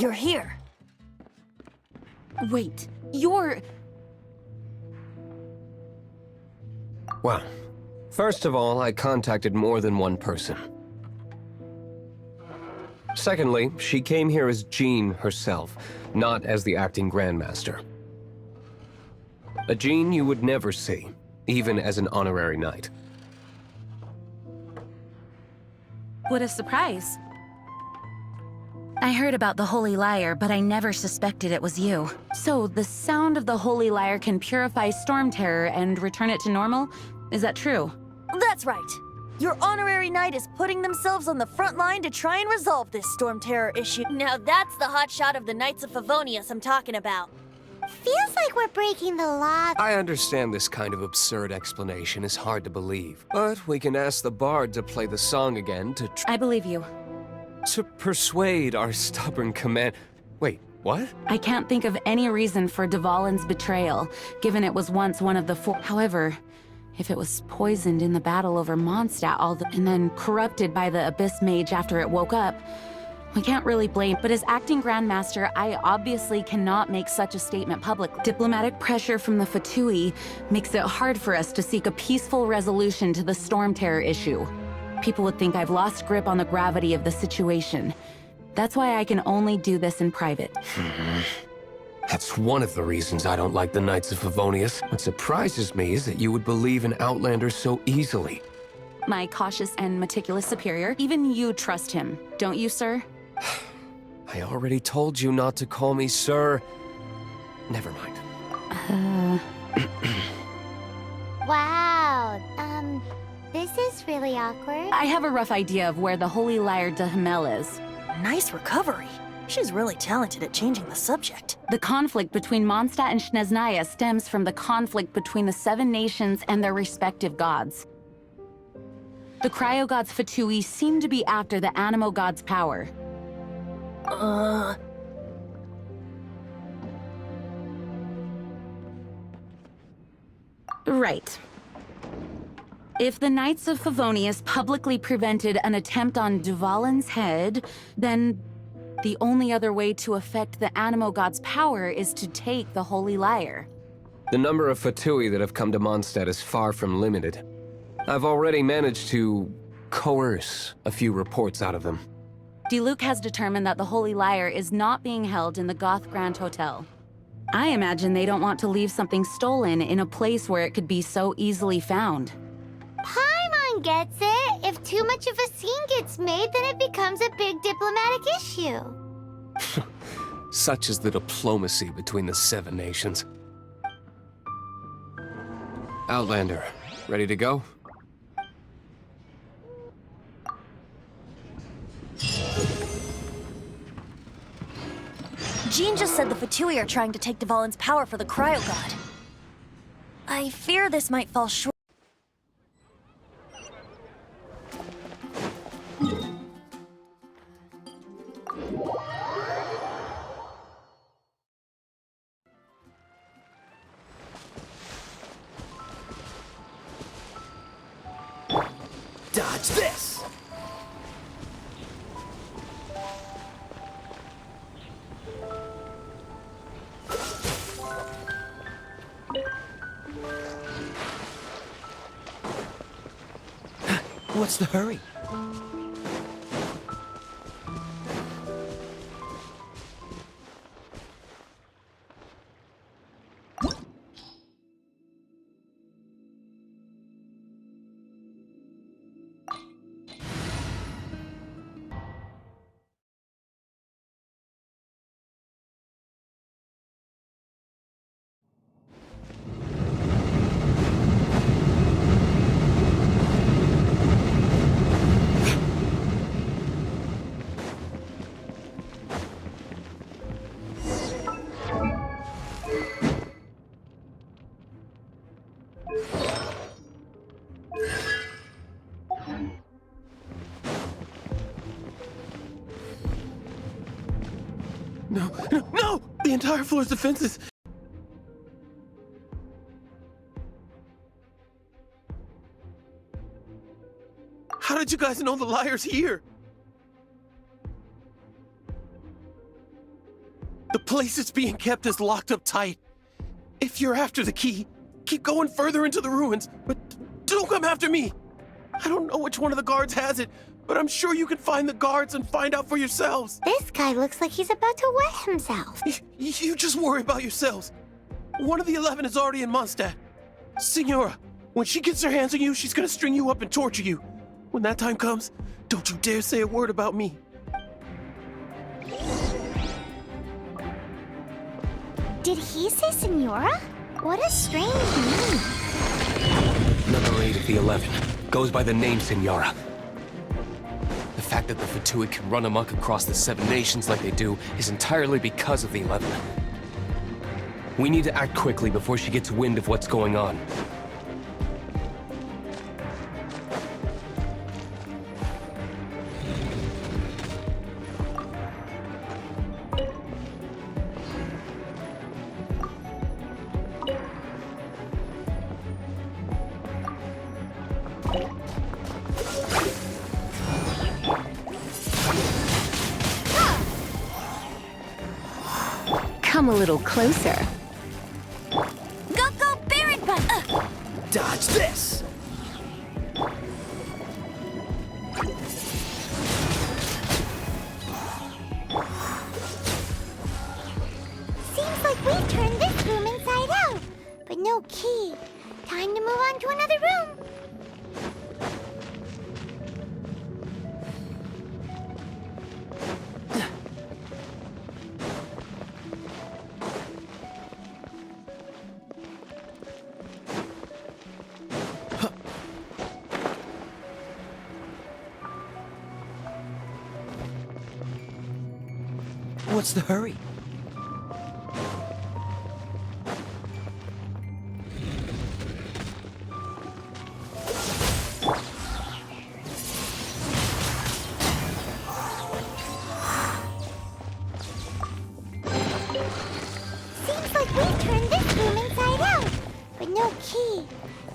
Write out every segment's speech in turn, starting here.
You're here. Wait, you're... Well, first of all, I contacted more than one person. Secondly, she came here as Jean herself, not as the acting Grandmaster. A Jean you would never see, even as an honorary knight. What a surprise. I heard about the Holy Lyre, but I never suspected it was you. So, the sound of the Holy Lyre can purify Storm Terror and return it to normal? Is that true? That's right. Your honorary knight is putting themselves on the front line to try and resolve this Storm Terror issue. Now that's the hotshot of the Knights of Favonius I'm talking about. Feels like we're breaking the law. I understand this kind of absurd explanation is hard to believe, but we can ask the bard to play the song again to I believe you. persuade our stubborn command... Wait, what? I can't think of any reason for Dvalin's betrayal, given it was once one of the four. However, if it was poisoned in the battle over Mondstadt and then corrupted by the Abyss Mage after it woke up, we can't really blame. But as acting Grandmaster, I obviously cannot make such a statement public. Diplomatic pressure from the Fatui makes it hard for us to seek a peaceful resolution to the Storm Terror issue. People would think I've lost grip on the gravity of the situation. That's why I can only do this in private. That's one of the reasons I don't like the Knights of Favonius. What surprises me is that you would believe in Outlanders so easily. My cautious and meticulous superior, even you trust him, don't you, sir? I already told you not to call me sir. Never mind. Wow, this is really awkward. I have a rough idea of where the Holy Lyre de Himmel is. Nice recovery. She's really talented at changing the subject. The conflict between Mondstadt and Snezhnaya stems from the conflict between the 7 nations and their respective gods. The cryo-gods Fatui seem to be after the animo god's power. Right. If the Knights of Favonius publicly prevented an attempt on Dvalin's head, then the only other way to affect the animo god's power is to take the Holy Lyre. The number of Fatui that have come to Mondstadt is far from limited. I've already managed to coerce a few reports out of them. Diluc has determined that the Holy Lyre is not being held in the Goth Grand Hotel. I imagine they don't want to leave something stolen in a place where it could be so easily found. Paimon gets it. If too much of a scene gets made, then it becomes a big diplomatic issue. Such is the diplomacy between the 7 nations. Outlander, ready to go? Jean just said the Fatui are trying to take Dvalin's power for the Cryo God. I fear this might fall short. Dodge this! What's the hurry? No! No! The entire floor's defenses! How did you guys know the Lyre's here? place it's being kept is locked up tight. If you're after the key, keep going further into the ruins, but don't come after me. I don't know which one of the guards has it, but I'm sure you can find the guards and find out for yourselves. This guy looks like he's about to wet himself. You just worry about yourselves. One of the 11 is already in Mondstadt. Signora, when she gets her hands on you, she's gonna string you up and torture you. When that time comes, don't you dare say a word about me. Did he say Senora? What a strange name. Number 8 of the 11 goes by the name Senora. The fact that the Fatui can run amok across the 7 nations like they do is entirely because of the 11. We need to act quickly before she gets wind of what's going on. Come a little closer. Go, Baron! Dodge this! Seems like we've turned this room inside out, but no key. Time to move on to another room. What's the hurry? Seems like we've turned this room inside out, but no key.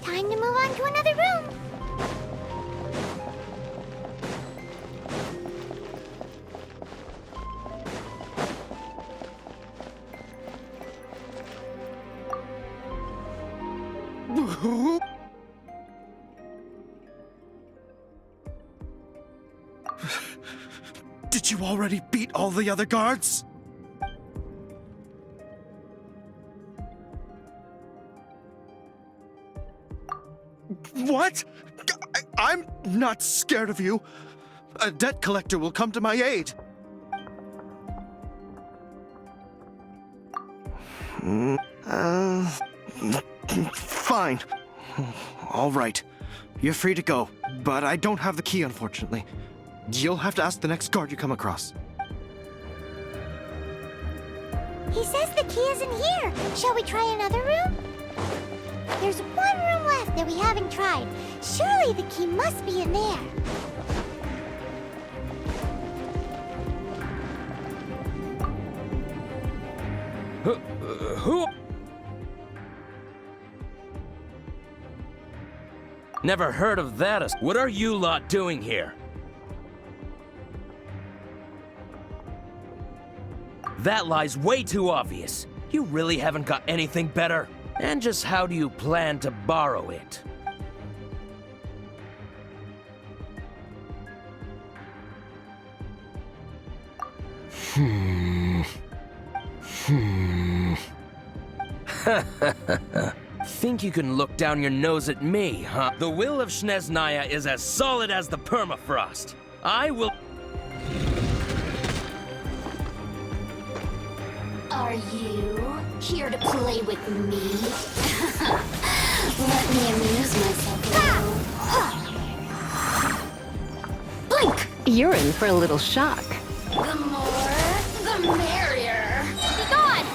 Time to move on to another room. Did you already beat all the other guards? What? I'm not scared of you. A debt collector will come to my aid. Fine. All right. You're free to go, but I don't have the key, unfortunately. You'll have to ask the next guard you come across. He says the key isn't here. Shall we try another room? There's one room left that we haven't tried. Surely the key must be in there. Who? Never heard of that. What are you lot doing here? That lie's way too obvious. You really haven't got anything better? And just how do you plan to borrow it? Think you can look down your nose at me, huh? The will of Snezhnaya is as solid as the permafrost. I will... Are you here to play with me? Let me amuse myself a little. Blink! You're in for a little shock. The more, the merrier. Be gone!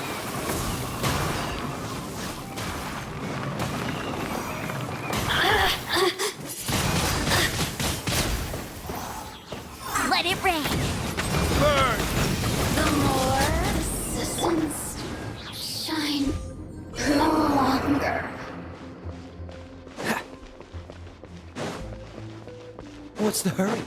Let it rain! Burn! The more assistants shine no longer. What's the hurry?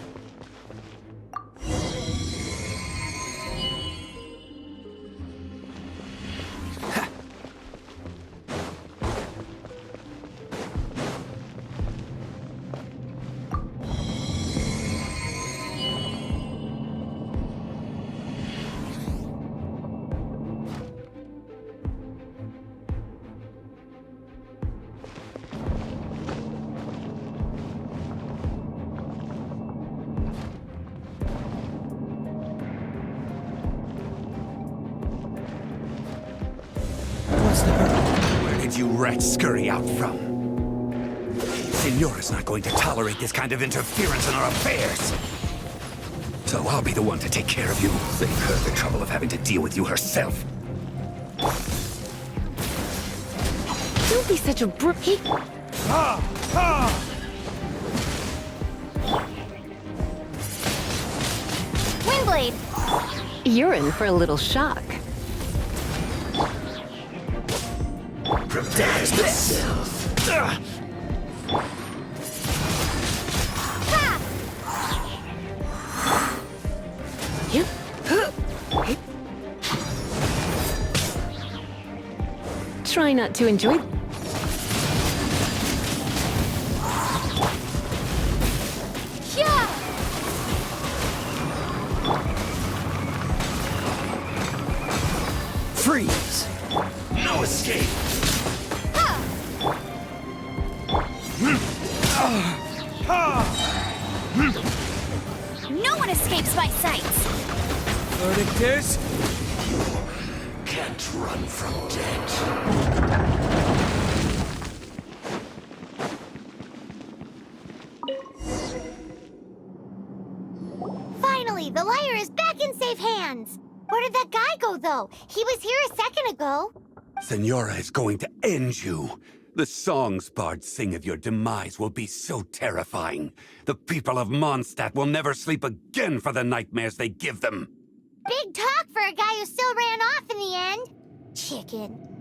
you rats scurry out from. Signora's not going to tolerate this kind of interference in our affairs. So I'll be the one to take care of you. Save her the trouble of having to deal with you herself. Don't be such a brute. Windblade! You're in for a little shock. Prepare yourself. Try not to enjoy. Freeze! No escape! No one escapes my sights! Verdict is? Can't run from death. Finally, the Lyre is back in safe hands! Where did that guy go, though? He was here a second ago. Signora is going to end you. The songs bards sing of your demise will be so terrifying. The people of Mondstadt will never sleep again for the nightmares they give them. Big talk for a guy who still ran off in the end. Chicken.